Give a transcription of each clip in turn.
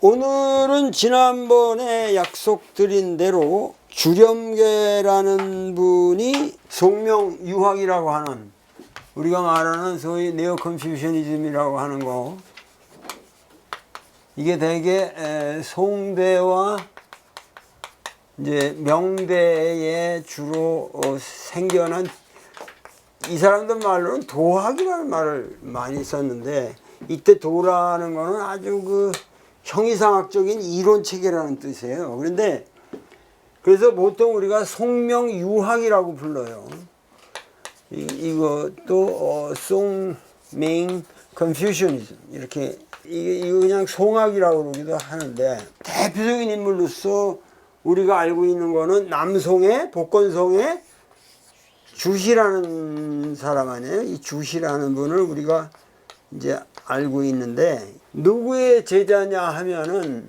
오늘은 지난번에 약속드린 대로 주렴계라는 분이 송명유학이라고 하는, 우리가 말하는 소위 네오 컨퓨셔니즘이라고 하는 거, 이게 대개 송대와 이제 명대에 주로 생겨난, 이 사람들 말로는 도학이라는 말을 많이 썼는데, 이때 도라는 거는 아주 그 형이상학적인 이론 체계라는 뜻이에요. 그런데 그래서 보통 우리가 송명유학이라고 불러요. 이것도 송명 컨퓨셔니즘, 이렇게 이거 그냥 송학이라고 그러기도 하는데, 대표적인 인물로서 우리가 알고 있는 거는 남송의 복건송의 주시라는 사람 아니에요. 이 주시라는 분을 우리가 이제 알고 있는데, 누구의 제자냐 하면은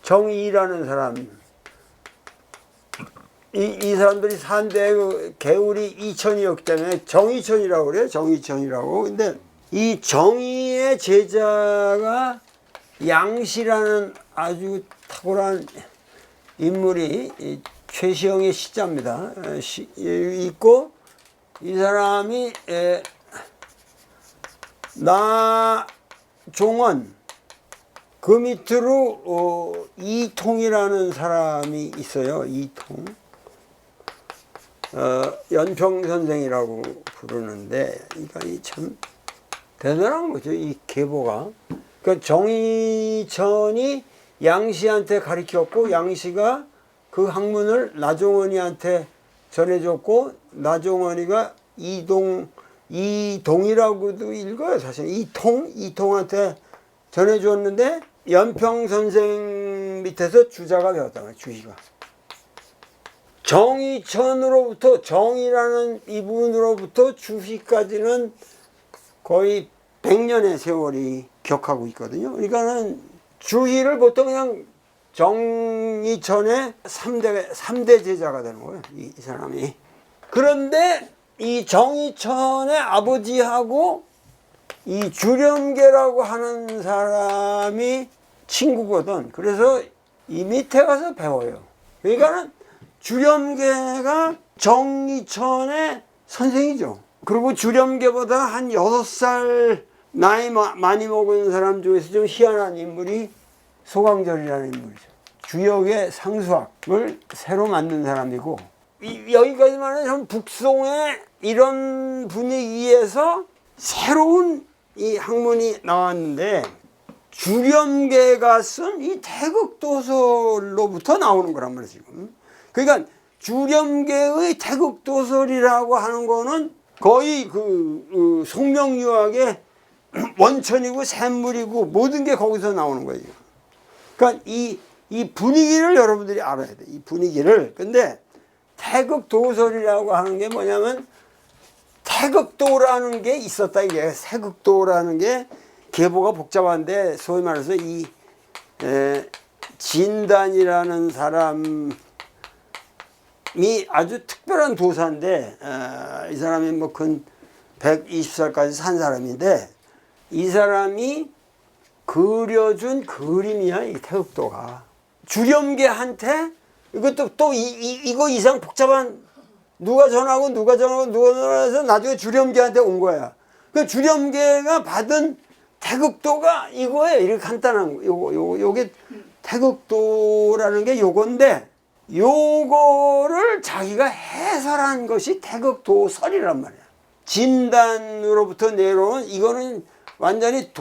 정의라는 사람, 이 사람들이 산데 그 개울이 이천이었기 때문에 정의천이라고 그래요. 정의천이라고. 근데 이 정의의 제자가 양시라는 아주 탁월한 인물이 최시영의 시자입니다. 있고, 이 사람이 나종원, 그 밑으로 이통이라는 사람이 있어요. 이통. 연평선생이라고 부르는데, 이 참 대단한 거죠, 이 계보가. 그러니까 정의천이 양시한테 가르쳤고, 양시가 그 학문을 나종원이한테 전해줬고, 나종원이가 이동이라고도 읽어요. 사실 이통한테 전해줬는데, 연평선생 밑에서 주자가 되었단 말이에요. 주시가 정의천으로부터, 정의라는 이분으로부터 주시까지는 거의 100년의 세월이 격하고 있거든요. 그러니까는 주시를 보통 그냥 정의천의 3대 제자가 되는 거예요, 이 사람이. 그런데 이 정의천의 아버지하고 이 주렴계라고 하는 사람이 친구거든. 그래서 이 밑에 가서 배워요. 그러니까는 주렴계가 정의천의 선생이죠. 그리고 주렴계보다 한 6살 나이 많이 먹은 사람 중에서 좀 희한한 인물이 소강절이라는 인물이죠. 주역의 상수학을 새로 만든 사람이고, 여기까지만 해도 북송의 이런 분위기에서 새로운 이 학문이 나왔는데, 주렴계가 쓴 이 태극도설로부터 나오는 거란 말이에요, 지금. 그러니까 주렴계의 태극도설이라고 하는 거는 거의 그 송명유학의 원천이고 샘물이고 모든 게 거기서 나오는 거예요. 그러니까 이 분위기를 여러분들이 알아야 돼. 이 분위기를. 근데 태극도설이라고 하는 게 뭐냐면, 태극도라는 게 있었다, 이게. 태극도라는 게 계보가 복잡한데, 소위 말해서 이 진단이라는 사람이 아주 특별한 도사인데, 이 사람이 뭐 근 120살까지 산 사람인데, 이 사람이 그려준 그림이야, 이 태극도가. 주렴계한테 이것도 또 이거 이상 복잡한, 누가 전화해서 나중에 주렴계한테 온 거야. 그 주렴계가 받은 태극도가 이거예요. 이렇게 간단한 거. 요게 태극도라는 게 요건데, 요거를 자기가 해설한 것이 태극도설이란 말이야. 진단으로부터 내려온, 이거는 완전히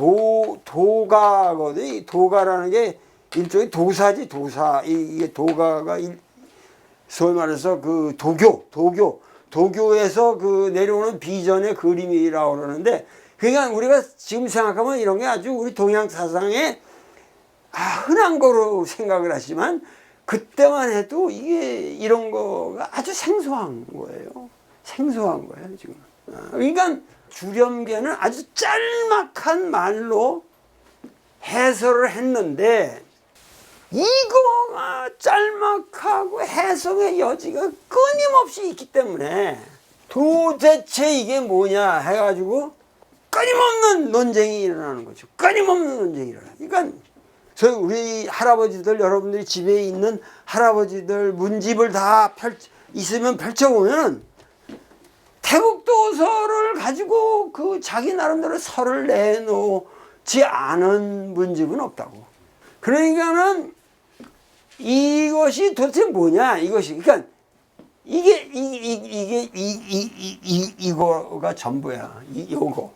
도가거든. 이 도가라는 게 일종의 도사지, 도사. 이게 도가가 소위 말해서 그 도교에서 그 내려오는 비전의 그림이라고 그러는데, 그러니까 우리가 지금 생각하면 이런 게 아주 우리 동양 사상에 흔한 거로 생각을 하지만, 그때만 해도 이게 이런 거가 아주 생소한 거예요. 생소한 거예요, 지금. 그러니까 주렴계는 아주 짤막한 말로 해설을 했는데, 이거가 짤막하고 해석의 여지가 끊임없이 있기 때문에 도대체 이게 뭐냐 해가지고 끊임없는 논쟁이 일어나는 거죠. 끊임없는 논쟁이 일어나요. 그러니까 저희 우리 할아버지들, 여러분들이 집에 있는 할아버지들 문집을 다 있으면 펼쳐보면 태국도서를 가지고 그 자기 나름대로 설을 내놓지 않은 문집은 없다고. 그러니까는 이것이 도대체 뭐냐, 이것이. 그러니까 이거가 전부야. 요거.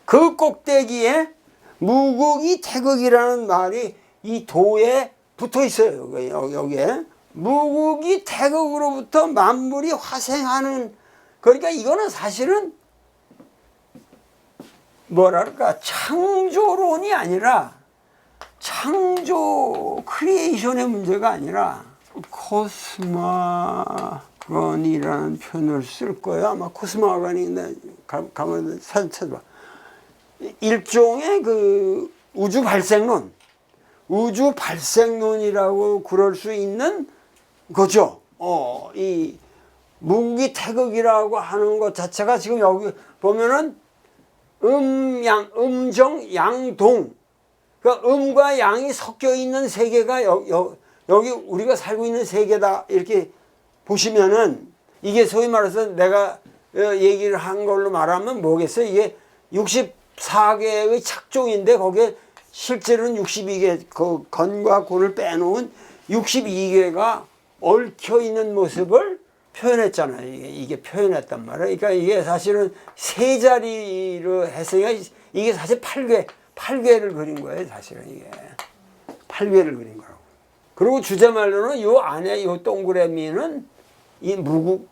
그 꼭대기에 무국이 태극이라는 말이 이 도에 붙어 있어요. 여기에. 무국이 태극으로부터 만물이 화생하는, 그러니까 이거는 사실은 뭐랄까, 창조론이 아니라, 창조 크리에이션의 문제가 아니라 코스마건이라는 표현을 쓸 거예요. 아마 코스마건인데 가만 사진 찾아봐. 일종의 그 우주 발생론이라고 그럴 수 있는 거죠. 이 무국이 태극이라고 하는 것 자체가 지금 여기 보면은 음정, 양동, 그러니까 음과 양이 섞여 있는 세계가 여기 우리가 살고 있는 세계다, 이렇게 보시면은 이게 소위 말해서 내가 얘기를 한 걸로 말하면 뭐겠어요? 이게 64개의 착종인데 거기에 실제로는 62개, 그 건과 고를 빼놓은 62개가 얽혀 있는 모습을 표현했잖아요. 이게 표현했단 말이에요. 그러니까 이게 사실은 세 자리로 했으니까 이게 사실 8개를 그린 거예요. 사실은 이게 8개를 그린 거라고. 그리고 주제말로는 요 안에 요 동그라미는 이 무국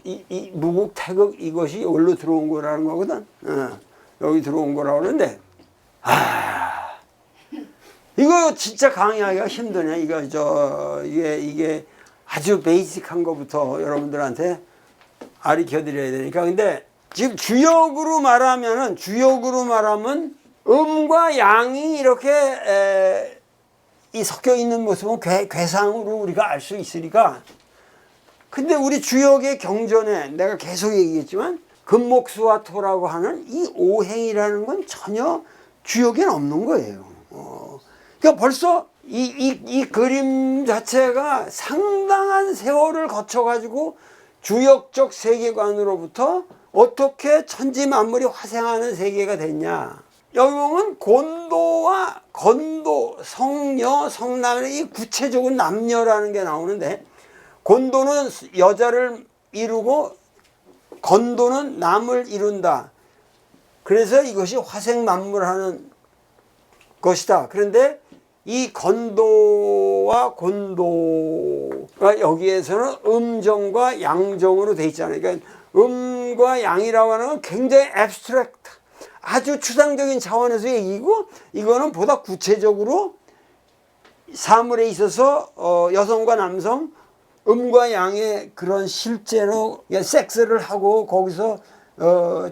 태극 이것이 여기로 들어온 거라는 거거든. 여기 들어온 거라고 그러는데, 이거 진짜 강의하기가 힘드네. 이게 아주 베이직한 것부터 여러분들한테 가르쳐드려야 되니까. 근데 지금 주역으로 말하면 음과 양이 이렇게 이 섞여 있는 모습은 괴상으로 우리가 알 수 있으니까. 근데 우리 주역의 경전에 내가 계속 얘기했지만 금목수와 토라고 하는 이 오행이라는 건 전혀 주역에는 없는 거예요. 그러니까 벌써 이 그림 자체가 상당한 세월을 거쳐가지고 주역적 세계관으로부터 어떻게 천지 만물이 화생하는 세계가 됐냐. 여기 보면 곤도와 건도, 성녀, 성남의 이 구체적인 남녀라는 게 나오는데, 곤도는 여자를 이루고 건도는 남을 이룬다. 그래서 이것이 화생만물하는 것이다. 그런데 이 건도와 곤도가 여기에서는 음정과 양정으로 돼 있잖아요. 그러니까 음과 양이라고 하는 건 굉장히 앱스트랙트, 아주 추상적인 차원에서 얘기고, 이거는 보다 구체적으로 사물에 있어서 여성과 남성, 음과 양의 그런 실제로 섹스를 하고 거기서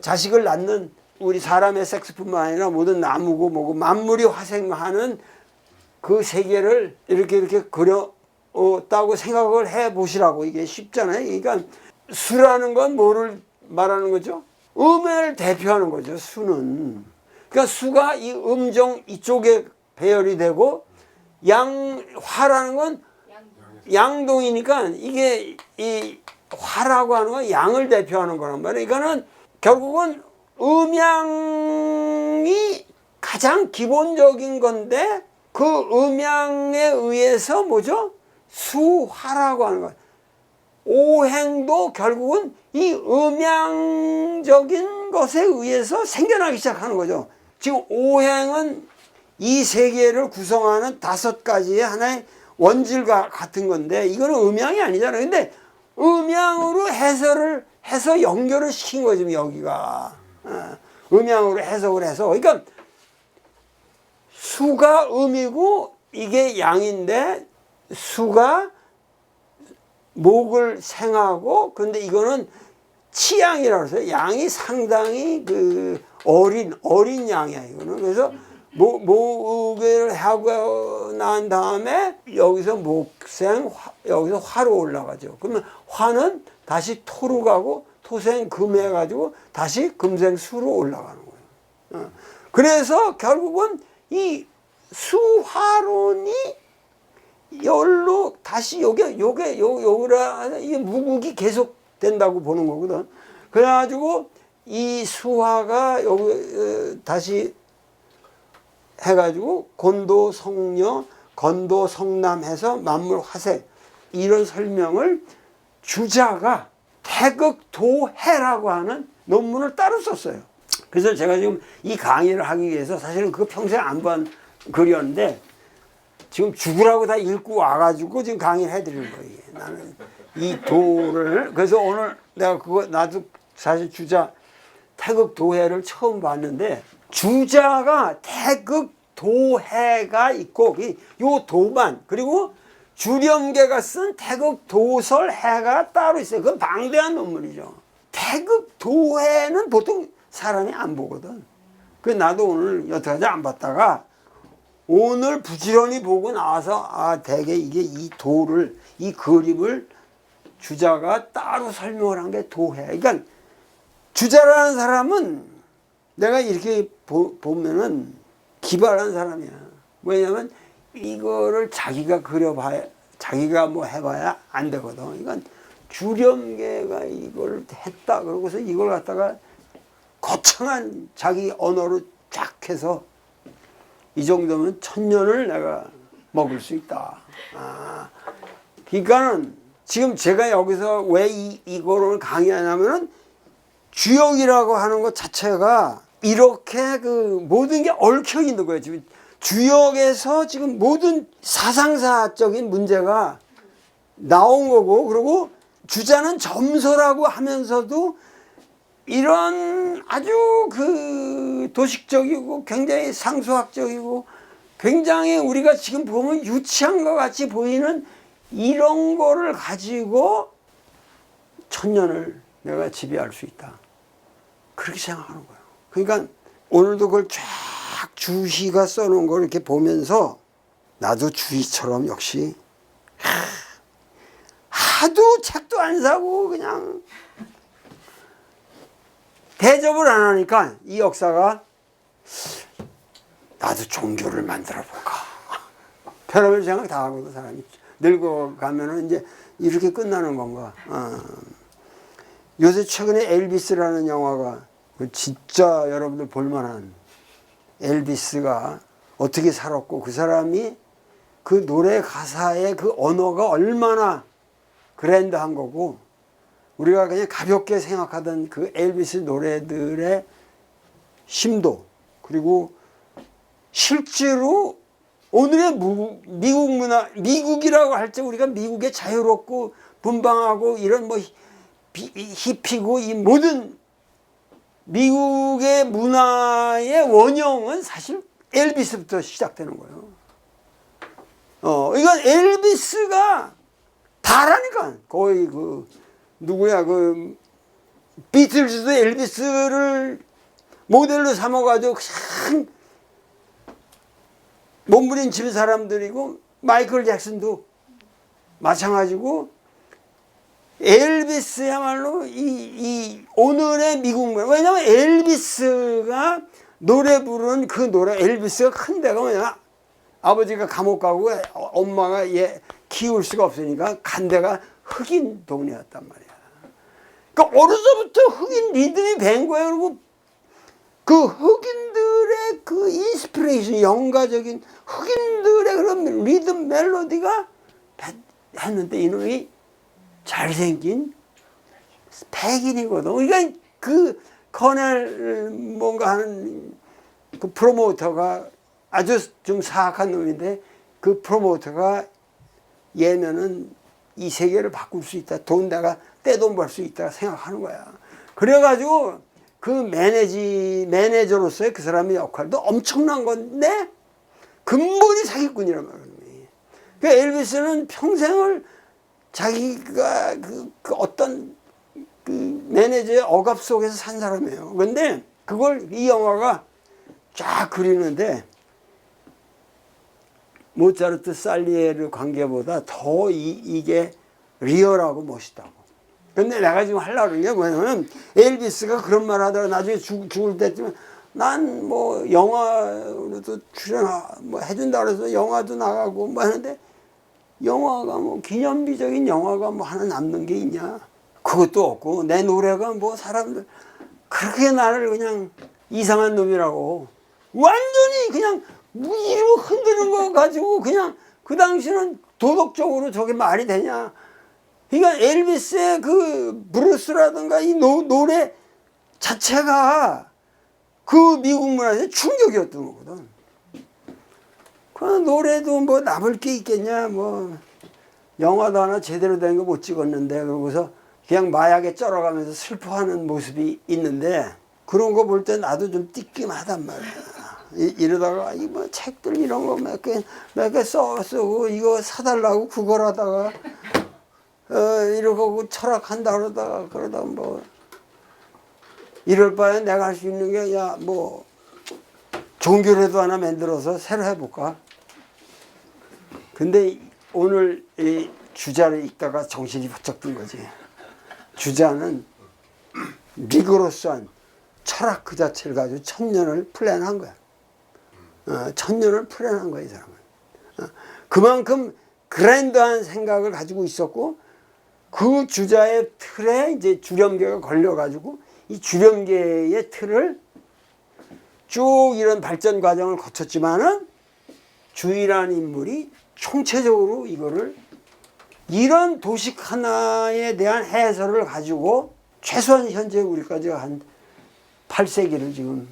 자식을 낳는, 우리 사람의 섹스뿐만 아니라 모든 나무고 뭐고 만물이 화생하는 그 세계를 이렇게 그렸다고 생각을 해 보시라고. 이게 쉽잖아요. 그러니까 수라는 건 뭐를 말하는 거죠? 음을 대표하는 거죠, 수는. 그러니까 수가 이 음정 이쪽에 배열이 되고, 화라는 건 양동이니까 이게 이 화라고 하는 건 양을 대표하는 거란 말이에요. 그러니까는 결국은 음양이 가장 기본적인 건데, 그 음양에 의해서 뭐죠? 수화라고 하는 거예요. 오행도 결국은 이 음양적인 것에 의해서 생겨나기 시작하는 거죠. 지금 오행은 이 세계를 구성하는 5가지의 하나의 원질과 같은 건데, 이거는 음양이 아니잖아요. 근데 음양으로 해설을 해서 연결을 시킨 거죠, 여기가. 음양으로 해석을 해서. 그러니까 수가 음이고 이게 양인데, 수가 목을 생하고, 근데 이거는 치양이라고 해서 양이 상당히 그 어린 양이야, 이거는. 그래서 목을 하고 난 다음에 여기서 목생, 여기서 화로 올라가죠. 그러면 화는 다시 토로 가고, 토생 금 해가지고 다시 금생 수로 올라가는 거예요. 그래서 결국은 이 수화론이 열로 다시 요거라 이게 무국이 계속 된다고 보는 거거든. 그래가지고 이 수화가 여기 다시 해가지고 곤도 성녀, 건도 성남 해서 만물 화색 이런 설명을 주자가 태극도해라고 하는 논문을 따로 썼어요. 그래서 제가 지금 이 강의를 하기 위해서 사실은 그거 평생 안 본 글이었는데 지금 죽으라고 다 읽고 와가지고 지금 강의를 해드리는 거예요. 나는 이 도를 그래서 오늘 내가 그거 나도 사실 주자 태극도해를 처음 봤는데 주자가 태극도해가 있고 요 도만 그리고 주렴계가 쓴 태극도설해가 따로 있어요. 그건 방대한 논문이죠. 태극도해는 보통 사람이 안 보거든. 그래서 나도 오늘 여태까지 안 봤다가 오늘 부지런히 보고 나와서 아 대개 이게 이 도를 이 그림을 주자가 따로 설명을 한 게 도해. 그러니까 주자라는 사람은 내가 이렇게 보면은 기발한 사람이야. 왜냐면 이거를 자기가 그려봐야 자기가 뭐 해봐야 안 되거든. 이건 주렴계가 이걸 했다 그러고서 이걸 갖다가 거창한 자기 언어로 쫙 해서 이 정도면 1000년을 내가 먹을 수 있다. 그러니까는 지금 제가 여기서 왜 이거를 강의하냐면은 주역이라고 하는 것 자체가 이렇게 그 모든 게 얽혀 있는 거예요. 지금 주역에서 지금 모든 사상사적인 문제가 나온 거고, 그리고 주자는 점서라고 하면서도 이런 아주 그 도식적이고 굉장히 상수학적이고 굉장히 우리가 지금 보면 유치한 것 같이 보이는 이런 거를 가지고 1000년을 내가 지배할 수 있다. 그렇게 생각하는 거예요. 그러니까 오늘도 그걸 쫙 주희가 써놓은 걸 이렇게 보면서 나도 주희처럼 역시 하도 책도 안 사고 그냥 대접을 안 하니까 이 역사가 나도 종교를 만들어 볼까. 별의별 생각 다 하거든 사람이. 늙어가면은 이제 이렇게 끝나는 건가. 요새 최근에 엘비스라는 영화가 진짜 여러분들 볼만한 엘비스가 어떻게 살았고 그 사람이 그 노래 가사의 그 언어가 얼마나 그랜드한 거고 우리가 그냥 가볍게 생각하던 그 엘비스 노래들의 심도 그리고 실제로 오늘의 미국 문화, 미국이라고 할 때 우리가 미국의 자유롭고 분방하고 이런 뭐 히피고 이 모든 미국의 문화의 원형은 사실 엘비스부터 시작되는 거예요. 이건 엘비스가 다라니까. 거의 그 누구야 그 비틀즈도 엘비스를 모델로 삼아가지고 그냥 몸부림치는 사람들이고 마이클 잭슨도 마찬가지고 엘비스야말로 이 오늘의 미국 문화. 왜냐면 엘비스가 노래 부르는 그 노래 엘비스가 큰 데가 뭐냐 아버지가 감옥 가고 엄마가 얘 키울 수가 없으니까 간 데가 흑인 동네였단 말이야. 그러니까 어려서부터 흑인 리듬이 밴 거예요. 그리고 그 흑인들의 그 인스피레이션, 영가적인 흑인들의 그런 리듬 멜로디가 했는데 이놈이 잘생긴 백인이거든. 그러니까 그 커넬 뭔가 하는 그 프로모터가 아주 좀 사악한 놈인데 그 프로모터가 얘면은 이 세계를 바꿀 수 있다. 돈 내가 떼돈 벌 수 있다 생각하는 거야. 그래가지고 그 매니저로서의 그 사람의 역할도 엄청난 건데 근본이 사기꾼이란 말이야. 그 엘비스는 평생을 자기가 그 어떤 그 매니저의 억압 속에서 산 사람이에요. 근데 그걸 이 영화가 쫙 그리는데 모차르트 살리에르 관계보다 더 이게 리얼하고 멋있다고. 근데 내가 지금 하려고 그러는 게 뭐냐면 엘비스가 그런 말 하다가 나중에 죽을 때쯤에 난 뭐 영화로도 출연 뭐 해준다 그래서 영화도 나가고 뭐 하는데 영화가 뭐 기념비적인 영화가 뭐 하나 남는 게 있냐? 그것도 없고 내 노래가 뭐 사람들 그렇게 나를 그냥 이상한 놈이라고 완전히 그냥 이로 흔드는 거 가지고 그냥 그 당시는 도덕적으로 저게 말이 되냐? 그러니까 엘비스의 그 브루스라든가 이 노래 자체가 그 미국 문화에 충격이었던 거거든. 그 노래도 뭐 남을 게 있겠냐? 뭐 영화도 하나 제대로 된 거 못 찍었는데 그러고서 그냥 마약에 쩔어가면서 슬퍼하는 모습이 있는데 그런 거 볼 때 나도 좀 띠낌하단 말이야. 이러다가 이 뭐 책들 이런 거 몇 개 쓰고 이거 사달라고 구걸하다가 이러고 철학한다 그러다가 뭐 이럴 바에 내가 할 수 있는 게 야 뭐 종교라도 하나 만들어서 새로 해볼까? 근데 오늘 이 주자를 읽다가 정신이 번쩍 든 거지. 주자는 리그로스한 철학 그 자체를 가지고 1000년을 플랜한 거야. 1000년을 플랜한 거야, 이 사람은. 그만큼 그랜드한 생각을 가지고 있었고, 그 주자의 틀에 이제 주렴계가 걸려가지고, 이 주렴계의 틀을 쭉 이런 발전 과정을 거쳤지만은, 주의라는 인물이 총체적으로 이거를 이런 도식 하나에 대한 해설을 가지고 최소한 현재 우리까지 한 8세기를 지금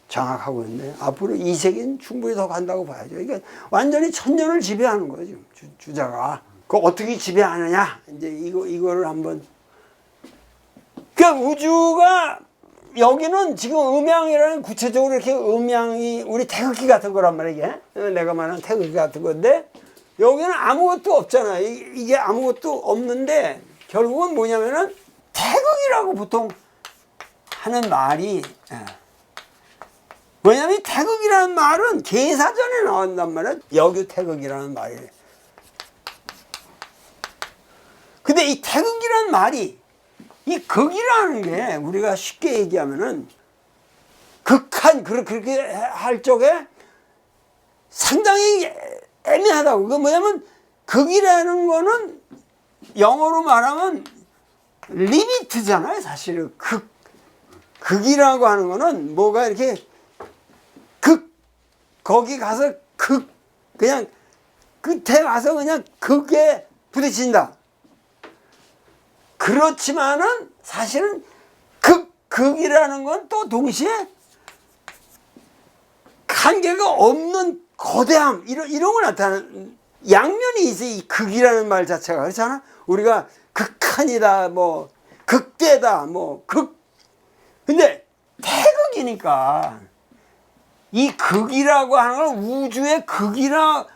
장악하고 있는데 앞으로 2세기는 충분히 더 간다고 봐야죠. 그러니까 완전히 1000년을 지배하는 거예요, 지금 주자가. 그거 어떻게 지배하느냐? 이제 이거를 한번. 그러니까 우주가 여기는 지금 음양이라는 구체적으로 이렇게 음양이 우리 태극기 같은 거란 말이야. 이게 내가 말하는 태극기 같은 건데 여기는 아무것도 없잖아. 이게 아무것도 없는데 결국은 뭐냐면은 태극이라고 보통 하는 말이 뭐냐면 태극이라는 말은 계사전에 나온단 말이야. 여기 태극이라는 말이. 근데 이 태극이라는 말이 이 극이라는 게 우리가 쉽게 얘기하면은 극한 그렇게 할 적에 상당히 애매하다고. 그 뭐냐면 극이라는 거는 영어로 말하면 리미트잖아요. 사실은 극이라고 하는 거는 뭐가 이렇게 거기 가서 그냥 끝에 가서 그냥 극에 부딪힌다. 그렇지만은 사실은 극이라는 건 또 동시에 한계가 없는 거대함 이런 걸 나타내는 양면이 있어. 이 극이라는 말 자체가 그렇잖아. 우리가 극한이다 뭐 극대다 뭐 근데 태극이니까 이 극이라고 하는 걸 우주의 극이라고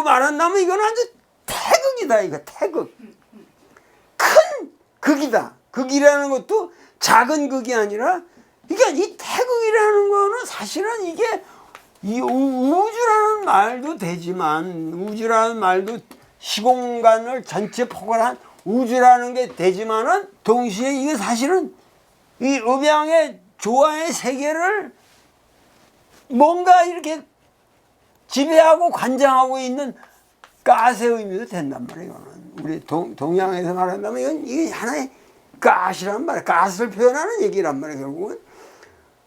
말한다면 이건 아주 태극이다. 이거 태극 큰 극이다. 극이라는 것도 작은 극이 아니라 그러니까 이 태극이라는 거는 사실은 이게 이 우주라는 말도 되지만 우주라는 말도 시공간을 전체 포괄한 우주라는 게 되지만은 동시에 이게 사실은 이 음양의 조화의 세계를 뭔가 이렇게 지배하고 관장하고 있는 가스의 의미도 된단 말이에요. 우리 동양에서 말한다면 이게 하나의 가스란 말이에요. 가스를 표현하는 얘기란 말이에요. 결국은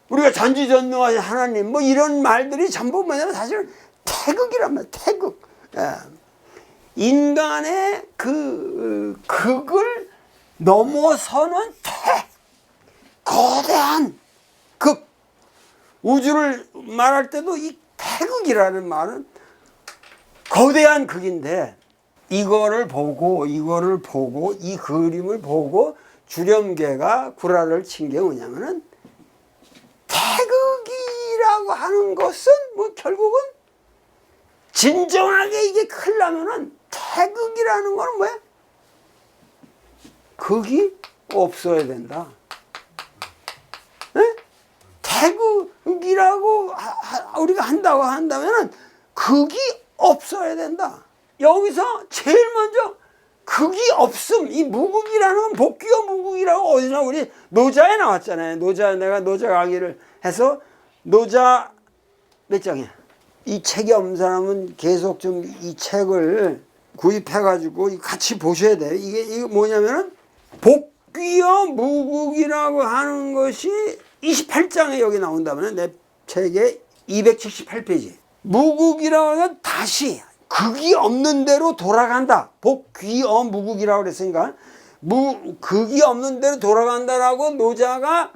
우리가 전지전능하신 하나님 뭐 이런 말들이 전부 뭐냐면 사실 태극이란 말이에요. 태극. 예. 인간의 그 극을 넘어서는 거대한 극. 우주를 말할 때도 이 태극이라는 말은 거대한 극인데 이거를 보고 이 그림을 보고 주렴계가 구라를 친 게 뭐냐면은 태극이라고 하는 것은 뭐 결국은 진정하게 이게 크려면은 태극이라는 거는 뭐야? 극이 없어야 된다. 네? 태극이라고 우리가 한다고 한다면은 극이 없어야 된다. 여기서 제일 먼저 극이 없음. 이 무극이라는 건 복귀어 무극이라고 어디나 우리 노자에 나왔잖아요. 내가 노자 강의를 해서 노자 몇 장이야? 이 책이 없는 사람은 계속 좀 이 책을 구입해가지고 같이 보셔야 돼요. 이게 뭐냐면은 복귀어 무국이라고 하는 것이 28장에 여기 나온다면 내 책의 278페이지. 무국이라고 하면 다시 극이 없는 대로 돌아간다. 복귀어 무국이라고 그랬으니까 극이 없는 대로 돌아간다라고 노자가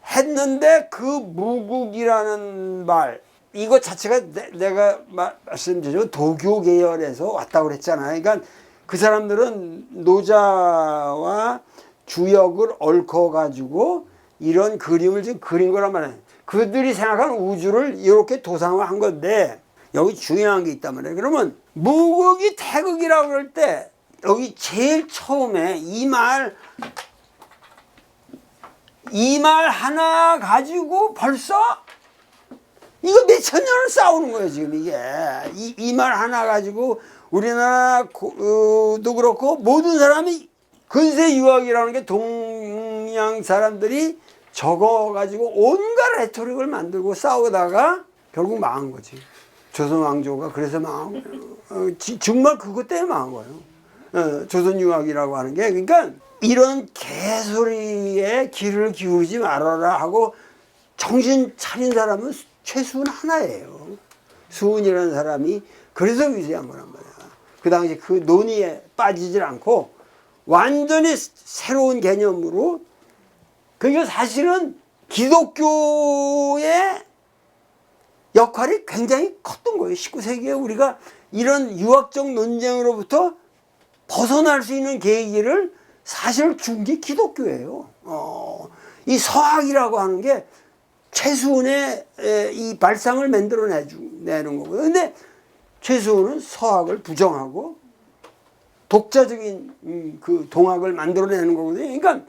했는데 그 무국이라는 말 이것 자체가 내가 말씀드리죠. 도교 계열에서 왔다고 그랬잖아요. 그러니까 그 사람들은 노자와 주역을 얽어가지고 이런 그림을 지금 그린 거란 말이에요. 그들이 생각하는 우주를 이렇게 도상화한 건데 여기 중요한 게 있단 말이에요. 그러면 무극이 태극이라고 그럴 때 여기 제일 처음에 이 말 하나 가지고 벌써 이거 몇천 년을 싸우는 거예요, 지금 이게. 이 말 하나 가지고 우리나라도 그렇고 모든 사람이 근세 유학이라는 게 동양 사람들이 적어가지고 온갖 레토릭을 만들고 싸우다가 결국 망한 거지. 조선 왕조가 그래서 망한 거예요. 정말 그것 때문에 망한 거예요. 조선 유학이라고 하는 게. 그러니까 이런 개소리에 귀를 기울이지 말아라 하고 정신 차린 사람은 최수은 하나예요. 수은이라는 사람이 그래서 위대한 거란 말이야. 그 당시 그 논의에 빠지질 않고 완전히 새로운 개념으로 그게 사실은 기독교의 역할이 굉장히 컸던 거예요. 19세기에 우리가 이런 유학적 논쟁으로부터 벗어날 수 있는 계기를 사실 준 게 기독교예요. 이 서학이라고 하는 게 최수은의 이 발상을 만들어내는 거고요. 근데 최수은은 서학을 부정하고 독자적인 그 동학을 만들어내는 거거든요. 그러니까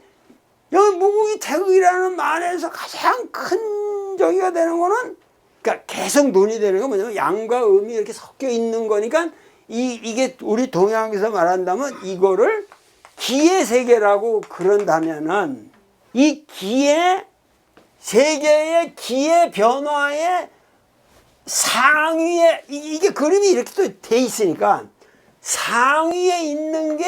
여기 무국이 태극이라는 말에서 가장 큰 저기가 되는 거는 그러니까 계속 논의되는 건 뭐냐면 양과 음이 이렇게 섞여 있는 거니까 이게 우리 동양에서 말한다면 이거를 기의 세계라고 그런다면은 이 기의 세계의 기의 변화의 상위에 이게 그림이 이렇게 또 돼 있으니까 상위에 있는 게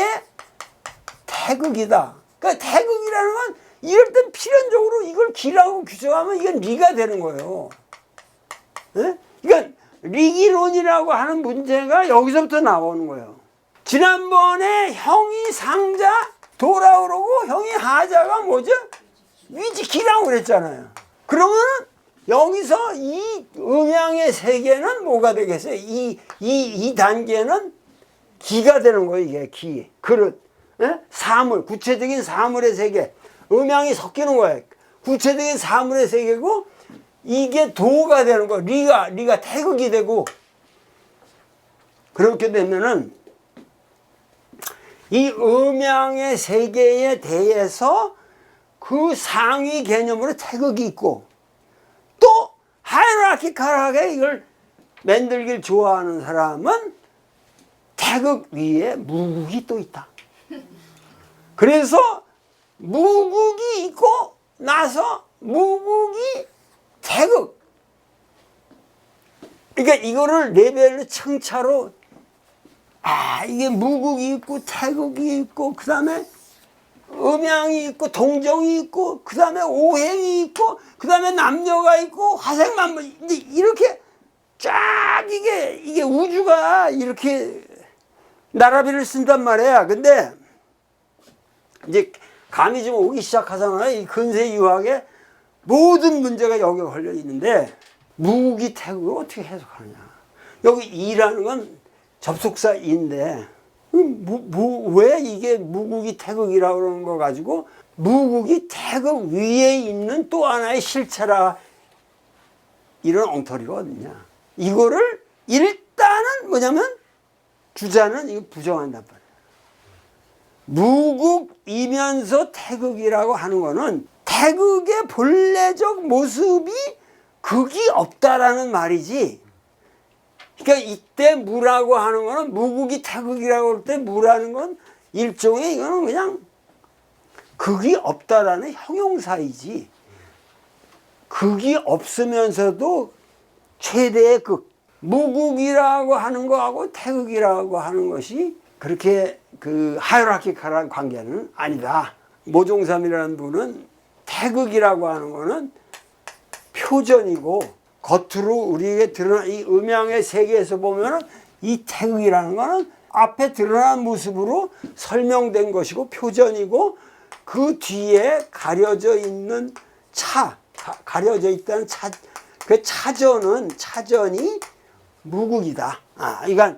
태극이다. 그러니까 태극이라는 건 이럴 땐 필연적으로 이걸 기라고 규정하면 이건 리가 되는 거예요. 네? 그러니까 리기론이라고 하는 문제가 여기서부터 나오는 거예요. 지난번에 형이 상자 돌아오고 형이 하자가 뭐죠? 위지 기라고 그랬잖아요. 그러면 여기서 이 음양의 세계는 뭐가 되겠어요? 이 단계는 기가 되는 거예요. 이게 기, 그릇, 예? 사물, 구체적인 사물의 세계. 음양이 섞이는 거예요. 구체적인 사물의 세계고 이게 도가 되는 거예요. 리가 태극이 되고 그렇게 되면은 이 음양의 세계에 대해서 그 상위 개념으로 태극이 있고 또 하이라키칼하게 이걸 만들길 좋아하는 사람은 태극 위에 무국이 또 있다. 그래서 무국이 있고 나서 무국이 태극. 그러니까 이거를 레벨로 청차로 이게 무국이 있고 태극이 있고 그 다음에 음양이 있고 동정이 있고 그 다음에 오행이 있고 그 다음에 남녀가 있고 화생만물 이제 이렇게 쫙 이게 우주가 이렇게 나라비를 쓴단 말이야. 근데 이제 감이 좀 오기 시작하잖아요. 이 근세 유학에 모든 문제가 여기에 걸려 있는데 무국이 태극을 어떻게 해석하느냐. 여기 이라는 건 접속사인데 왜 이게 무국이 태극이라고 그러는 거 가지고 무국이 태극 위에 있는 또 하나의 실체라 이런 엉터리가 어딨냐. 이거를 일단은 뭐냐면 주자는 이거 부정한단 말이에요. 무국이면서 태극이라고 하는 거는 태극의 본래적 모습이 극이 없다라는 말이지. 그러니까 이때 무라고 하는 거는 무국이 태극이라고 할 때 무라는 건 일종의 이거는 그냥 극이 없다라는 형용사이지. 극이 없으면서도 최대의 극. 무국이라고 하는 거하고 태극이라고 하는 것이 그렇게 그 하이라키컬한 관계는 아니다. 모종삼이라는 분은 태극이라고 하는 거는 표전이고 겉으로 우리에게 드러난 이 음양의 세계에서 보면은 이 태극이라는 거는 앞에 드러난 모습으로 설명된 것이고 표전이고 그 뒤에 가려져 있는 가려져 있다는 그 차전이 무국이다. 그러니까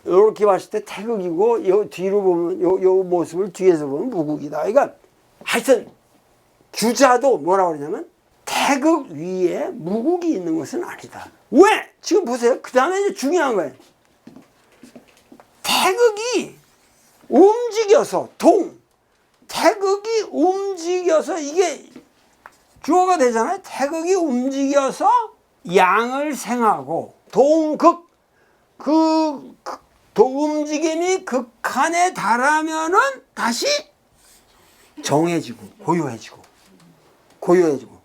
이렇게 봤을 때 태극이고 요 뒤로 보면 요 모습을 뒤에서 보면 무국이다. 그러니까 하여튼 주자도 뭐라고 그러냐면 태극 위에 무국이 있는 것은 아니다. 왜? 지금 보세요. 그 다음에 이제 중요한 거예요. 태극이 움직여서 태극이 움직여서 이게 주어가 되잖아요. 태극이 움직여서 양을 생하고 움직임이 극한에 달하면은 다시 정해지고 고요해지고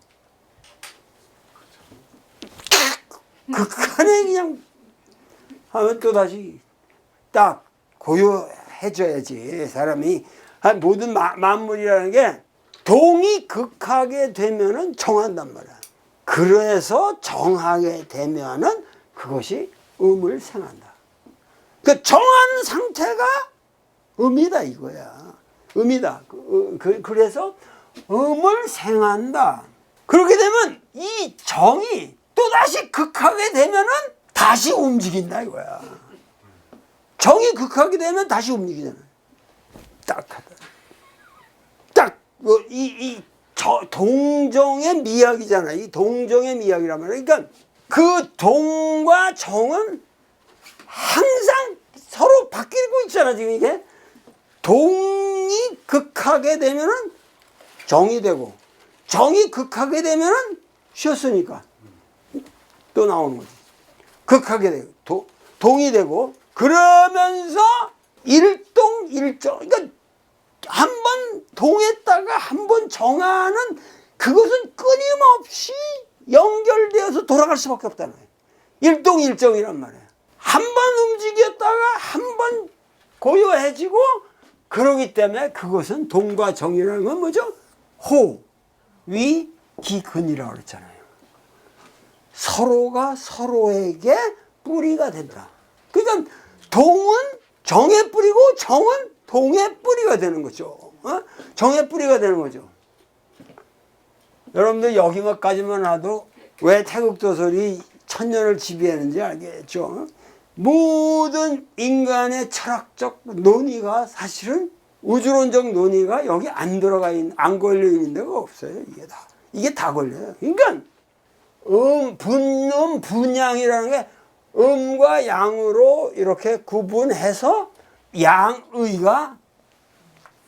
극한에 그냥 하면 또 다시 딱 고요해져야지. 사람이 모든 만물이라는 게 동이 극하게 되면은 정한단 말이야. 그래서 정하게 되면은 그것이 음을 생한다. 그 정한 상태가 음이다 이거야. 음이다. 그래서 음을 생한다. 그렇게 되면 이 정이 또다시 극하게 되면은 다시 움직인다 이거야. 정이 극하게 되면 다시 움직이잖아. 딱하다. 딱 동정의 미학이잖아. 이 동정의 미학이란 말이야. 그러니까 그 동과 정은 항상 서로 바뀌고 있잖아. 지금 이게 동이 극하게 되면은 정이 되고 정이 극하게 되면은 쉬었으니까 또 나오는 거지. 극하게 되고 동이 되고 그러면서 일동일정. 그러니까 한 번 동했다가 한 번 정하는 그것은 끊임없이 연결되어서 돌아갈 수밖에 없다는 거예요. 일동일정이란 말이에요. 한 번 움직였다가 한 번 고요해지고 그러기 때문에 그것은 동과 정이라는 건 뭐죠? 호, 위, 기, 근이라고 그랬잖아요. 서로가 서로에게 뿌리가 된다. 그러니까 동은 정의 뿌리고 정은 동의 뿌리가 되는 거죠. 정의 뿌리가 되는 거죠. 여러분들 여기까지만 와도 왜 태극도설이 천년을 지배했는지 알겠죠. 모든 인간의 철학적 논의가 사실은 우주론적 논의가 여기 안 걸려 있는 데가 없어요. 이게 다 걸려요. 그러니까 분양이라는 게 음과 양으로 이렇게 구분해서 양의가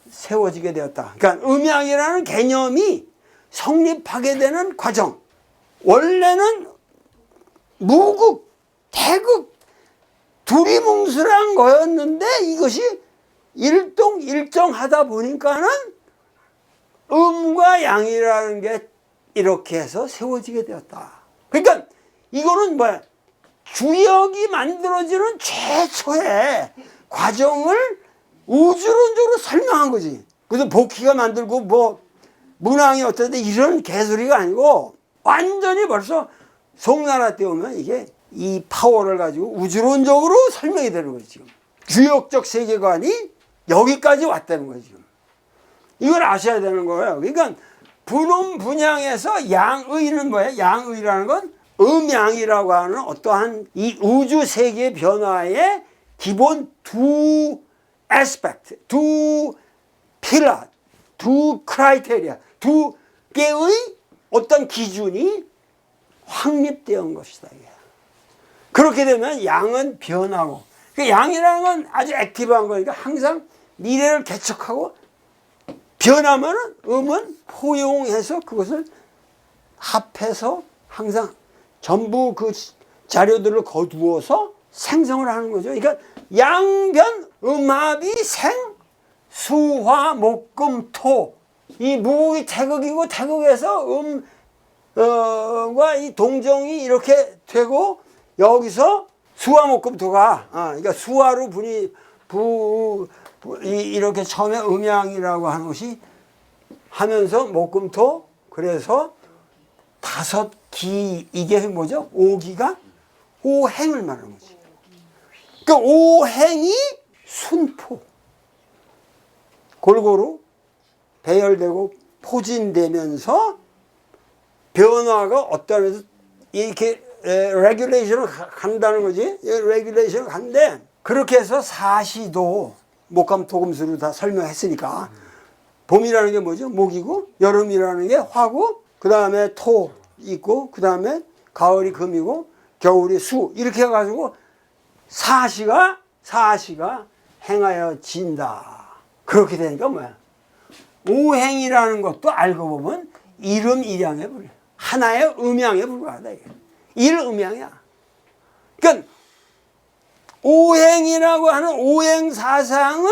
세워지게 되었다. 그러니까 음양이라는 개념이 성립하게 되는 과정. 원래는 무국, 태극 두리뭉술한 거였는데 이것이 일동일정하다 보니까는 음과 양이라는 게 이렇게 해서 세워지게 되었다. 그러니까 이거는 뭐야? 주역이 만들어지는 최초의 과정을 우주론적으로 설명한 거지. 그래서 복희가 만들고 뭐 문항이 어떤데 이런 개소리가 아니고 완전히 벌써 송나라 때 오면 이게 이 파워를 가지고 우주론적으로 설명이 되는 거지. 지금 주역적 세계관이 여기까지 왔다는 거지. 지금 이걸 아셔야 되는 거예요. 그러니까 분음 분양에서 양의는 뭐예요? 양의라는 건 음양이라고 하는 어떠한 이 우주 세계 변화의 기본 두 에스펙트, 두 필러, 두 크라이테리아, 두 개의 어떤 기준이 확립되어 것이다. 그렇게 되면 양은 변하고, 그 양이라는 건 아주 액티브한 거니까 항상 미래를 개척하고 변하면은 음은 포용해서 그것을 합해서 항상 전부 그 자료들을 거두어서 생성을 하는 거죠. 그러니까 양변 음합이 생, 수화, 목금, 토. 이 무국이 태극이고 태극에서 과 이 동정이 이렇게 되고 여기서 수화 목금토가 그러니까 수화로 이렇게 처음에 음양이라고 하는 것이 하면서 목금토 그래서 다섯 기 이게 뭐죠? 오기가 오행을 말하는 거지. 그러니까 오행이 순포 골고루 배열되고 포진되면서 변화가 어떠면서 이렇게 레귤레이션을 간다는 거지. 레귤레이션을 간데 그렇게 해서 사시도 목감토금수로 다 설명했으니까 봄이라는 게 뭐죠? 목이고 여름이라는 게 화고 그 다음에 토 있고 그 다음에 가을이 금이고 겨울이 수 이렇게 해가지고 사시가 행하여 진다. 그렇게 되니까 뭐야? 오행이라는 것도 알고 보면 이름 일양에 불려. 하나의 음양에 불과하다. 이게. 일음양이야. 그러니까 오행이라고 하는 오행 사상을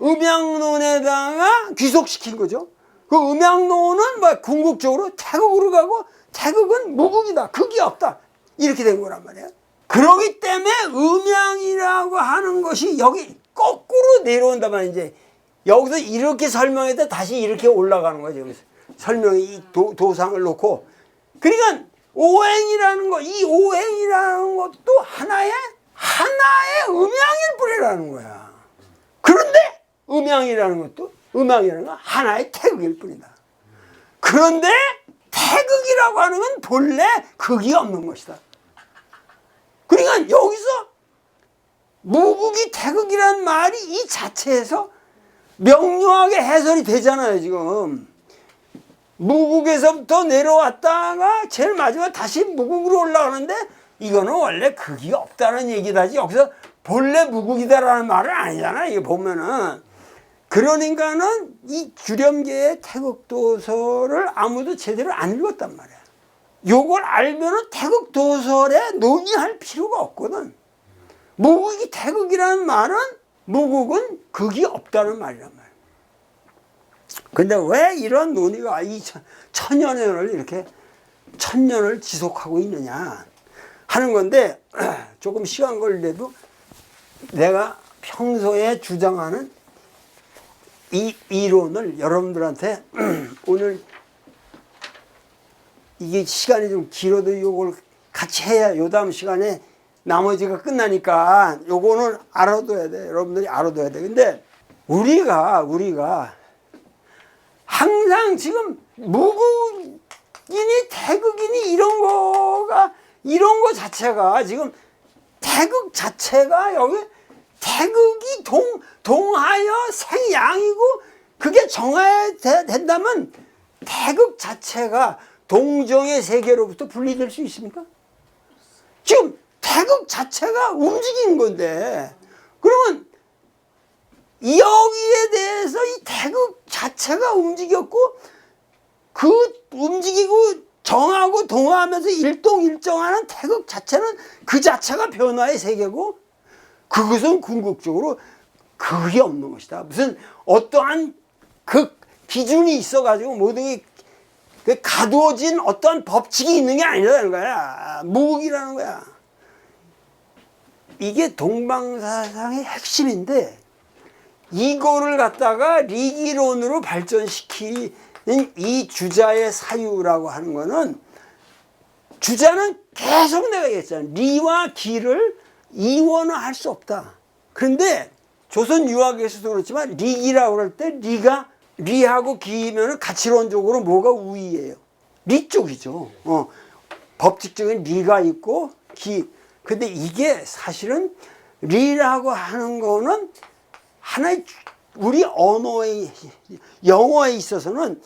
음양론에다가 귀속시킨 거죠. 그 음양론은 뭐 궁극적으로 태극으로 가고 태극은 무극이다. 극이 없다. 이렇게 된 거란 말이야. 그러기 때문에 음양이라고 하는 것이 여기 거꾸로 내려온단 말이야. 이제 여기서 이렇게 설명해도 다시 이렇게 올라가는 거야. 지금 설명이 이 도상을 놓고. 그러니까 오행이라는 거, 이 오행이라는 것도 하나의 음양일 뿐이라는 거야. 그런데 음양이라는 것도 음양이라는 건 하나의 태극일 뿐이다. 그런데 태극이라고 하는 건 본래 극이 없는 것이다. 그러니까 여기서 무극이 태극이란 말이 이 자체에서 명료하게 해설이 되잖아요. 지금 무극에서부터 내려왔다가 제일 마지막 다시 무극으로 올라가는데 이거는 원래 극이 없다는 얘기다지 여기서 본래 무극이다라는 말은 아니잖아. 이게 보면은 그러니까는 이 주렴계의 태극도서를 아무도 제대로 안 읽었단 말이야. 요걸 알면은 태극도설에 논의할 필요가 없거든. 무극이 태극이라는 말은 무극은 극이 없다는 말이란 말이야. 근데 왜 이런 논의가 이 천년을 이렇게 천년을 지속하고 있느냐 하는 건데 조금 시간 걸려도 내가 평소에 주장하는 이 이론을 여러분들한테 오늘 이게 시간이 좀 길어도 요걸 같이 해야 요 다음 시간에 나머지가 끝나니까 요거는 알아둬야 돼. 여러분들이 알아둬야 돼. 근데 우리가 항상 지금 무극이니 태극이니 이런 거 자체가 지금 태극 자체가 여기 태극이 동하여 생양이고 그게 정해야 된다면 태극 자체가 동정의 세계로부터 분리될 수 있습니까? 지금 태극 자체가 움직이는 건데 그러면 여기에 대해서 이 태극 자체가 움직였고 그 움직이고 정하고 동화하면서 일동일정하는 태극 자체는 그 자체가 변화의 세계고 그것은 궁극적으로 극이 없는 것이다. 무슨 어떠한 그 기준이 있어가지고 모든 게 가두어진 어떠한 법칙이 있는 게 아니라는 거야. 무극이라는 거야. 이게 동방사상의 핵심인데 이거를 갖다가 리기론으로 발전시키는 이 주자의 사유라고 하는 거는 주자는 계속 내가 얘기했잖아. 리와 기를 이원화할 수 없다. 그런데 조선 유학에서도 그렇지만 리기라고 할 때 리하고 기면은 가치론적으로 뭐가 우위예요? 리 쪽이죠. 법칙적인 리가 있고 기. 근데 이게 사실은 리라고 하는 거는 하나의 우리 언어의 영어에 있어서는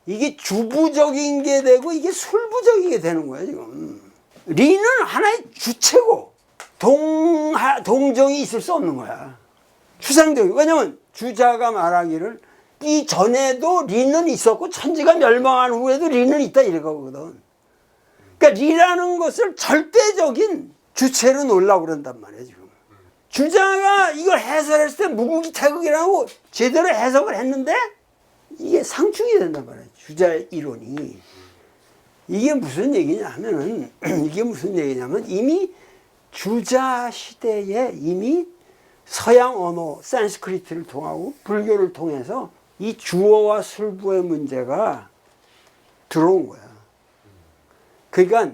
이게 주부적인 게 되고 이게 술부적인 게 되는 거야 지금. 리는 하나의 주체고 동정이 있을 수 없는 거야. 추상적인. 왜냐면 주자가 말하기를 이 전에도 리는 있었고 천지가 멸망한 후에도 리는 있다 이거거든. 그러니까 리라는 것을 절대적인 주체로 놓으려고 그런단 말이야 지금. 주자가 이걸 해설했을 때 무극이 태극이라고 제대로 해석을 했는데 이게 상충이 된단 말이야. 주자의 이론이. 이게 무슨 얘기냐 하면은 이게 무슨 얘기냐면 이미 주자 시대에 이미 서양 언어, 산스크리트를 통하고 불교를 통해서 이 주어와 술부의 문제가 들어온 거야. 그러니까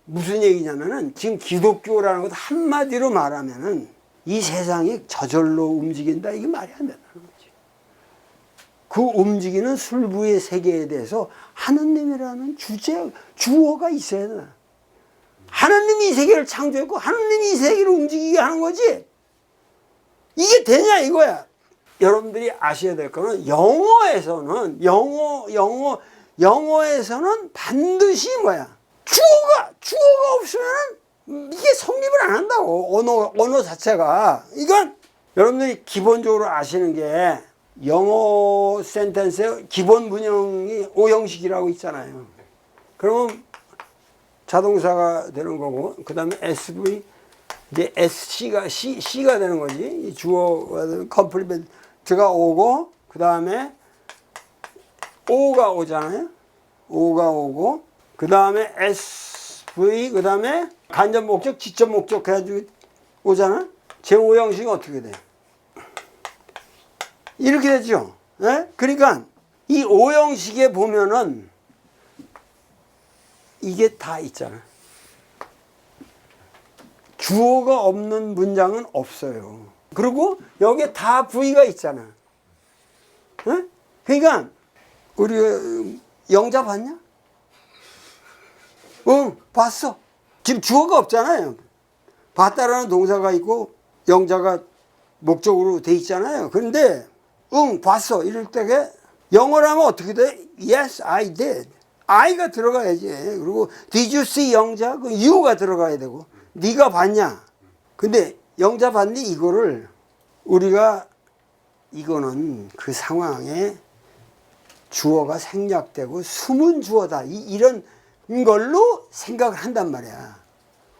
무슨 얘기냐면은 지금 기독교라는 것 한마디로 말하면은 이 세상이 저절로 움직인다. 이게 말이 안 된다는 거지. 그 움직이는 술부의 세계에 대해서 하느님이라는 주어가 있어야 돼. 하느님이 이 세계를 창조했고 하느님이 이 세계를 움직이게 하는 거지. 이게 되냐 이거야. 여러분들이 아셔야 될 거는 영어에서는 반드시 뭐야? 주어가 없으면 이게 성립을 안 한다고. 언어 자체가. 이건 여러분들이 기본적으로 아시는 게 영어 센텐스의 기본 문형이 5형식이라고 있잖아요. 그러면 자동사가 되는 거고, 그 다음에 SV, 이제 C가 되는 거지. 이 주어가 되는 컴플리멘트가 오고, 그 다음에 O가 오잖아요. O가 오고, 그 다음에 SV, 그 다음에 간접 목적, 직접 목적 해가지고 오잖아. 제5형식이 어떻게 돼? 이렇게 되죠. 네? 그러니까 이 5형식에 보면은 이게 다 있잖아. 주어가 없는 문장은 없어요. 그리고 여기에 다 V가 있잖아. 네? 그러니까 우리 영자 봤냐? 응, 봤어. 지금 주어가 없잖아요. 봤다라는 동사가 있고 영자가 목적으로 돼 있잖아요. 그런데 응, 봤어. 이럴 때에 영어로 하면 어떻게 돼? Yes, I did. I가 들어가야지. 그리고 did you see 영자? 그 you가 들어가야 되고. 네가 봤냐? 근데 영자 봤니? 이거를 우리가 이거는 그 상황에 주어가 생략되고 숨은 주어다. 이런 걸로 생각을 한단 말이야.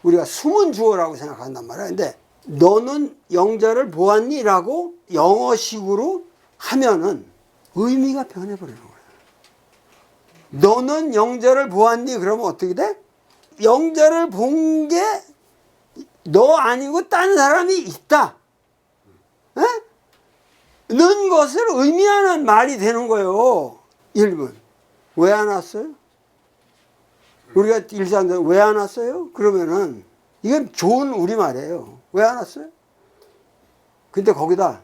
우리가 숨은 주어라고 생각한단 말이야. 근데 너는 영자를 보았니? 라고 영어식으로 하면은 의미가 변해버리는 거야. 너는 영자를 보았니? 그러면 어떻게 돼? 영자를 본 게 너 아니고 딴 사람이 있다. 에? 는 것을 의미하는 말이 되는 거예요. 1번. 왜 안 왔어요? 우리가 일상적으로 왜 안 왔어요? 그러면은 이건 좋은 우리말이에요. 왜 안 왔어요? 근데 거기다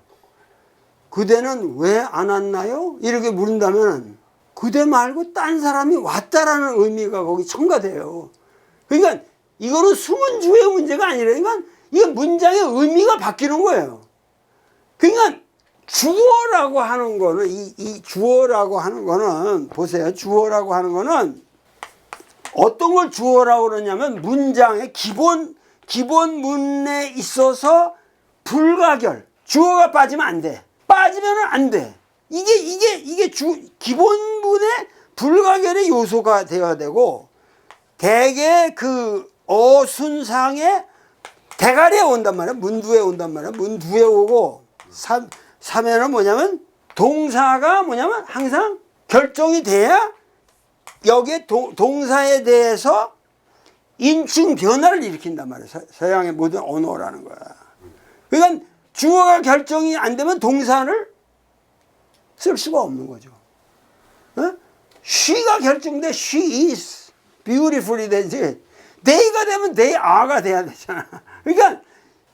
그대는 왜 안 왔나요? 이렇게 물은다면 그대 말고 딴 사람이 왔다라는 의미가 거기 첨가돼요. 그러니까 이거는 숨은 주의 문제가 아니라 이건 문장의 의미가 바뀌는 거예요. 그러니까 주어라고 하는 거는 이 주어라고 하는 거는 보세요. 주어라고 하는 거는 어떤 걸 주어라고 그러냐면 문장의 기본 문에 있어서 불가결. 주어가 빠지면 안 돼. 빠지면은 안 돼. 이게 기본문의 불가결의 요소가 되어야 되고, 대개 그 어순상에 대가리에 온단 말이야. 문두에 온단 말이야. 문두에 오고, 3에는 뭐냐면, 동사가 뭐냐면 항상 결정이 돼야 여기에 동사에 대해서 인칭 변화를 일으킨단 말이야. 서양의 모든 언어라는 거야. 그러니까 주어가 결정이 안 되면 동사를 쓸 수가 없는 거죠. 어? she가 결정돼. she is beautifully 되지. they가 되면 they are가 돼야 되잖아. 그러니까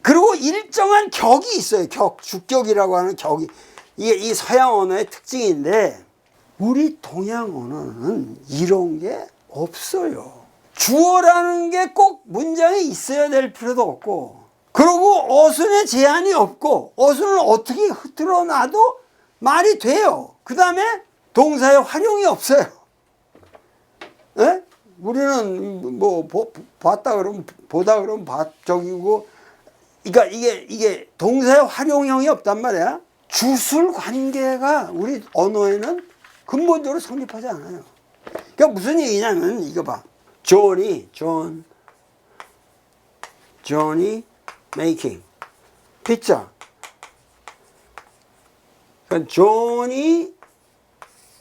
그리고 일정한 격이 있어요. 주격이라고 하는 격이. 이게 이 서양 언어의 특징인데 우리 동양 언어는 이런 게 없어요. 주어라는 게 꼭 문장에 있어야 될 필요도 없고, 그리고 어순에 제한이 없고, 어순을 어떻게 흐트러 놔도 말이 돼요. 그 다음에 동사의 활용이 없어요. 에? 우리는 뭐 봤다 그러면 보다 그러면 저기고, 그러니까 이게 동사의 활용형이 없단 말이야. 주술 관계가 우리 언어에는 근본적으로 성립하지 않아요. 그러니까 무슨 얘기냐면 이거 봐. 존이 making 피자. 그러니까 존이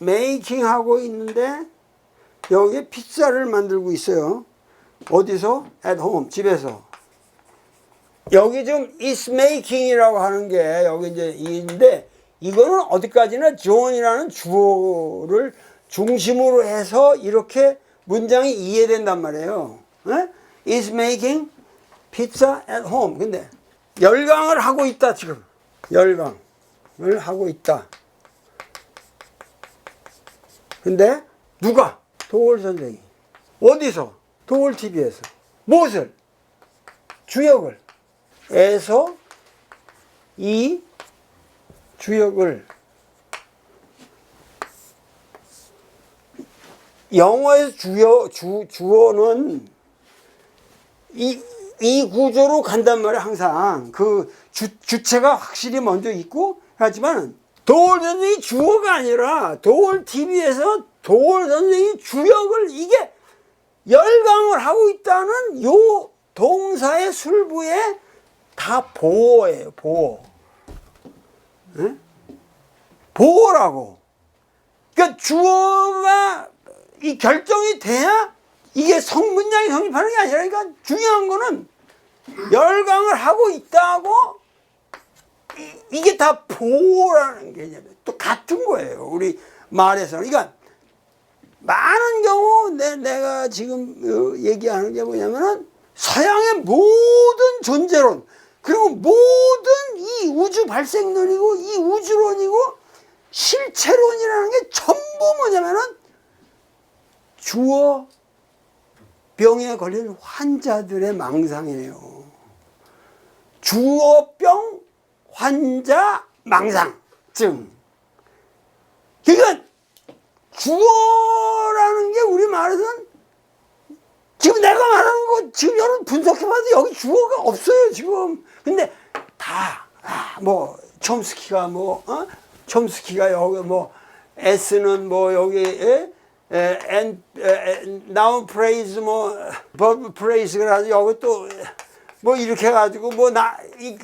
making 하고 있는데 여기에 피자를 만들고 있어요. 어디서? at home, 집에서. 여기 좀 is making이라고 하는 게 여기 이제 이인데 이거는 어디까지나 존이라는 주어를 중심으로 해서 이렇게 문장이 이해된단 말이에요. 에? is making pizza at home. 근데 열강을 하고 있다 지금. 열강을 하고 있다. 근데 누가? 도올 선생이. 어디서? 도올 TV에서. 무엇을? 주역을. 에서 이 주역을 영어에서 주어는 이 구조로 간단 말이야. 항상 그 주체가 확실히 먼저 있고 하지만 도올 선생이 주어가 아니라 도올 TV에서 도올 선생이 주역을 이게 열강을 하고 있다는 요 동사의 술부에 다 보어예요. 보어. 네? 보어라고. 그러니까 주어가 이 결정이 돼야 이게 문장이 성립하는 게 아니라 그러니까 중요한 거는 열강을 하고 있다고 이게 다 보어라는 개념이에요. 또 같은 거예요. 우리 말에서는. 그러니까 많은 경우 내가 지금 얘기하는 게 뭐냐면은 서양의 모든 존재론 그리고 모든 이 우주 발생론이고 이 우주론이고 실체론이라는 게 전부 뭐냐면은 주어 병에 걸린 환자들의 망상이에요. 주어병 환자 망상증. 그러니까 주어라는 게 우리 말에서는 지금 내가 말하는 거 지금 여러분 분석해봐도 여기 주어가 없어요 지금. 근데 다 뭐 촘스키가 촘스키가 여기 뭐 S는 뭐 여기 noun phrase 뭐 verb phrase 그래가지고 여기 또 뭐 이렇게 해가지고 뭐 이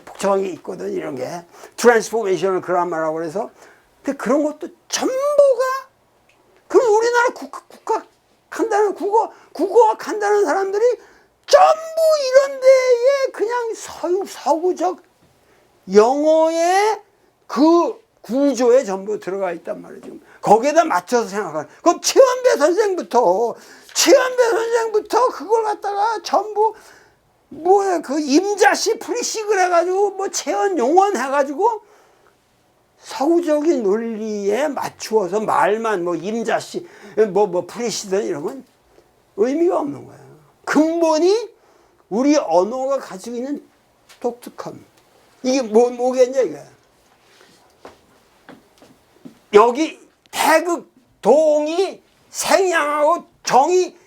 복잡한 게 있거든. 이런 게 트랜스포메이션을 그라마라고 그래서. 근데 그런 것도 전부가 그럼 우리나라 국가 한다는 국어학 한다는 사람들이 전부 이런 데에 그냥 서구적 영어의 그 구조에 전부 들어가 있단 말이죠. 거기에다 맞춰서 생각하는. 그럼 최원배 선생부터 그걸 갖다가 전부 뭐야 그 임자씨 프리시 그래가지고 뭐 체언 용언 해가지고 서구적인 논리에 맞추어서 말만 뭐 임자씨 뭐 프리시든 이런 건 의미가 없는 거예요. 근본이 우리 언어가 가지고 있는 독특함. 이게 뭐겠냐 이거야. 여기 태극 동이 생양하고 정이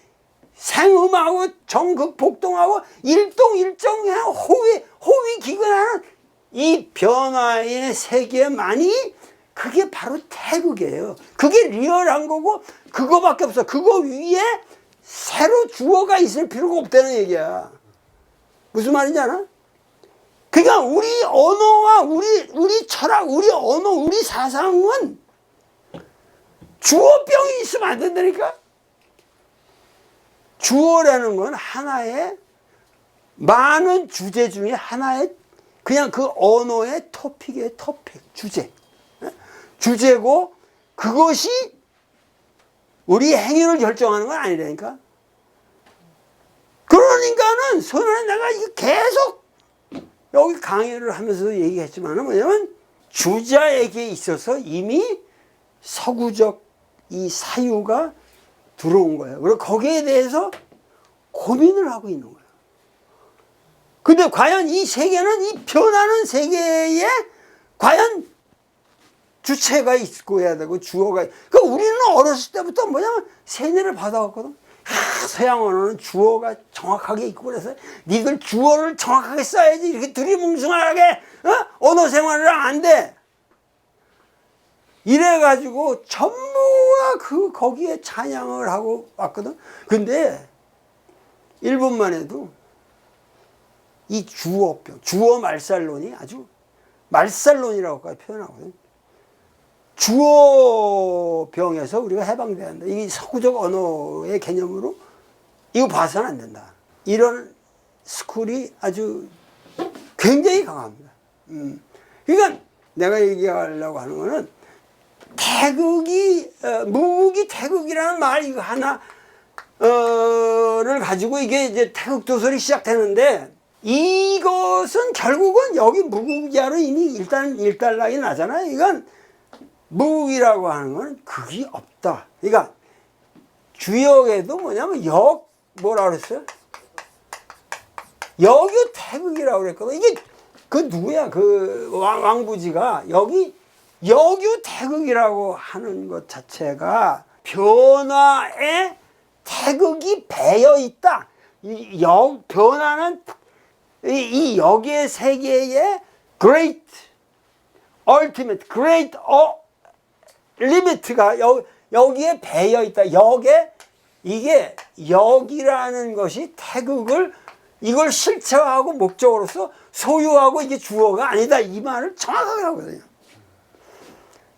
생음하고 정극 복동하고 일동일정해 호위 기근하는 이 변화의 세계만이 그게 바로 태극이에요. 그게 리얼한 거고 그거밖에 없어. 그거 위에 새로 주어가 있을 필요가 없다는 얘기야. 무슨 말인지 알아? 그러니까 우리 언어와 우리 철학, 우리 언어, 우리 사상은 주어병이 있으면 안 된다니까? 주어라는 건 하나의 많은 주제 중에 하나의 그냥 그 언어의 토픽이에요. 주제. 주제고 그것이 우리 행위를 결정하는 건 아니라니까. 그러니까는 소연은 내가 이거 계속 여기 강의를 하면서도 얘기했지만은 뭐냐면 주자에게 있어서 이미 서구적 이 사유가 들어온 거예요. 그리고 거기에 대해서 고민을 하고 있는 거예요. 근데 과연 이 세계는 이 변하는 세계에 과연 주체가 있고 해야 되고 주어가 그러니까 우리는 어렸을 때부터 뭐냐면 세뇌를 받아왔거든. 서양 언어는 주어가 정확하게 있고 그래서 니들 주어를 정확하게 써야지 이렇게 두리뭉술하게 언어 생활을 안 돼. 이래가지고 전부가 거기에 찬양을 하고 왔거든. 근데 일본만 해도 이 주어병, 주어 말살론이 아주 말살론이라고까지 표현하거든. 주어병에서 우리가 해방돼야 한다. 이게 서구적 언어의 개념으로 이거 봐서는 안 된다. 이런 스쿨이 아주 굉장히 강합니다. 그러니까 내가 얘기하려고 하는 거는 태극이 무국이 태극이라는 말 이거 하나를 가지고 이게 이제 태극 도설이 시작되는데, 이것은 결국은 여기 무국이하로 이미 일단 일단락이 나잖아요. 이건 무국이라고 하는 건 극이 없다. 그러니까 주역에도 뭐냐면 뭐라 그랬어요? 여규 태극이라고 그랬거든. 이게 그 누구야? 그 왕부지가 여기 여규 태극이라고 하는 것 자체가 변화에 태극이 배어 있다. 변화는 이 역의 세계의 great, ultimate, great limit가 여기에 배어 있다. 이게 역이라는 것이 태극을 이걸 실체화하고 목적으로서 소유하고 이게 주어가 아니다. 이 말을 정확하게 하거든요.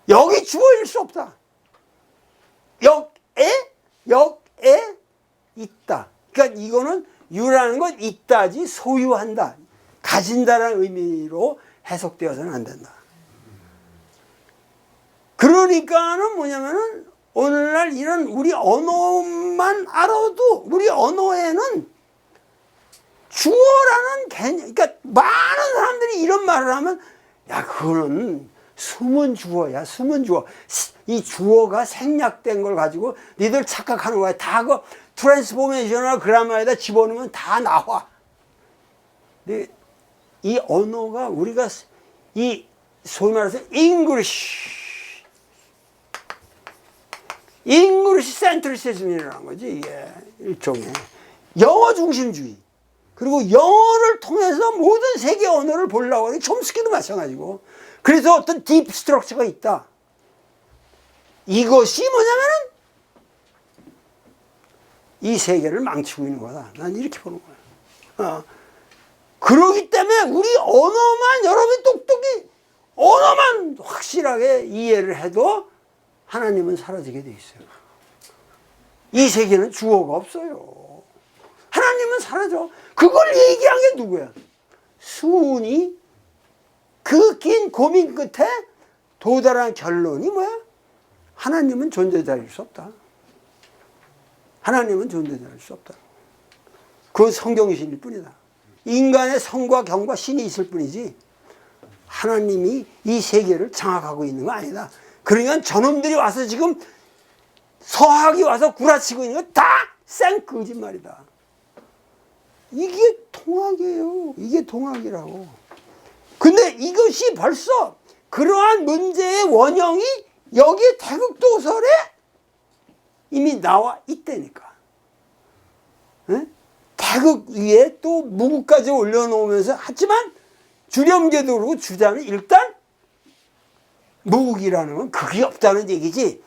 역이 주어일 수 없다. 역에 있다. 그러니까 이거는 유라는 건 있다지 소유한다, 가진다라는 의미로 해석되어서는 안 된다. 그러니까는 뭐냐면은 오늘날 이런 우리 언어만 알아도 우리 언어에는 주어라는 개념, 그러니까 많은 사람들이 이런 말을 하면 야 그거는 숨은 주어야, 숨은 주어. 이 주어가 생략된 걸 가지고 니들 착각하는 거야. 다 그 트랜스포메이션이나 그라마에다 집어넣으면 다 나와. 근데 이 언어가 우리가 이 소위 말해서 잉글리시 센트리시즘이라는 거지. 이게 일종의 영어 중심주의. 그리고 영어를 통해서 모든 세계 언어를 보려고 하는 촘스키도 마찬가지고. 그래서 어떤 딥 스트럭처가 있다. 이것이 뭐냐면은 이 세계를 망치고 있는 거다. 난 이렇게 보는 거야. 그러기 때문에 우리 언어만 여러분이 똑똑히 언어만 확실하게 이해를 해도 하나님은 사라지게 돼 있어요. 이 세계는 주어가 없어요. 하나님은 사라져. 그걸 얘기한 게 누구야? 수훈이 그 긴 고민 끝에 도달한 결론이 뭐야? 하나님은 존재자일 수 없다. 하나님은 존재자일 수 없다. 그건 성경신일 뿐이다. 인간의 성과 경과 신이 있을 뿐이지 하나님이 이 세계를 장악하고 있는 거 아니다. 그러니까 저놈들이 와서 지금 서학이 와서 구라치고 있는 거 다 생 거짓말이다. 이게 통학이에요. 이게 통학이라고. 근데 이것이 벌써 그러한 문제의 원형이 여기에 태극도설에 이미 나와 있다니까. 네? 태극 위에 또 무구까지 올려놓으면서 하지만 주렴제도 그러고 주자는 일단 무국이라는 건 극이 없다는 얘기지.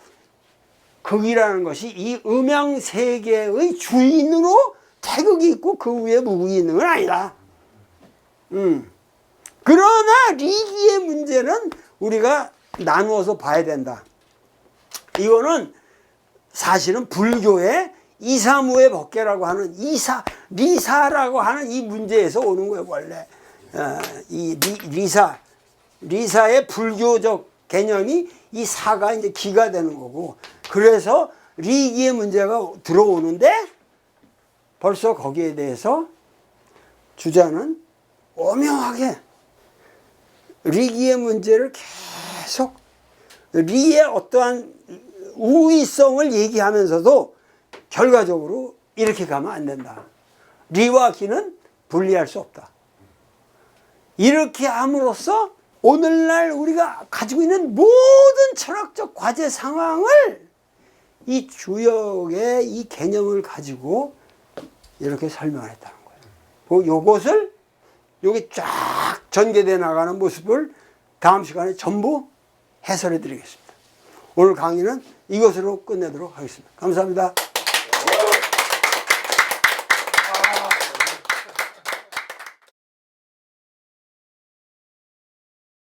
극이라는 것이 이 음양세계의 주인으로 태극이 있고 그 위에 무국이 있는 건 아니다. 그러나 리기의 문제는 우리가 나누어서 봐야 된다. 이거는 사실은 불교의 이사무의 법계라고 하는 리사라고 하는 이 문제에서 오는 거예요. 원래 이 리사의 불교적 개념이 이 사가 이제 기가 되는 거고, 그래서 리기의 문제가 들어오는데 벌써 거기에 대해서 주자는 오명하게 리기의 문제를 계속 리의 어떠한 우위성을 얘기하면서도 결과적으로 이렇게 가면 안 된다. 리와 기는 분리할 수 없다. 이렇게 함으로써 오늘날 우리가 가지고 있는 모든 철학적 과제 상황을 이 주역의 이 개념을 가지고 이렇게 설명을 했다는 거예요. 요것을 여기 쫙 전개되어 나가는 모습을 다음 시간에 전부 해설해 드리겠습니다. 오늘 강의는 이것으로 끝내도록 하겠습니다. 감사합니다.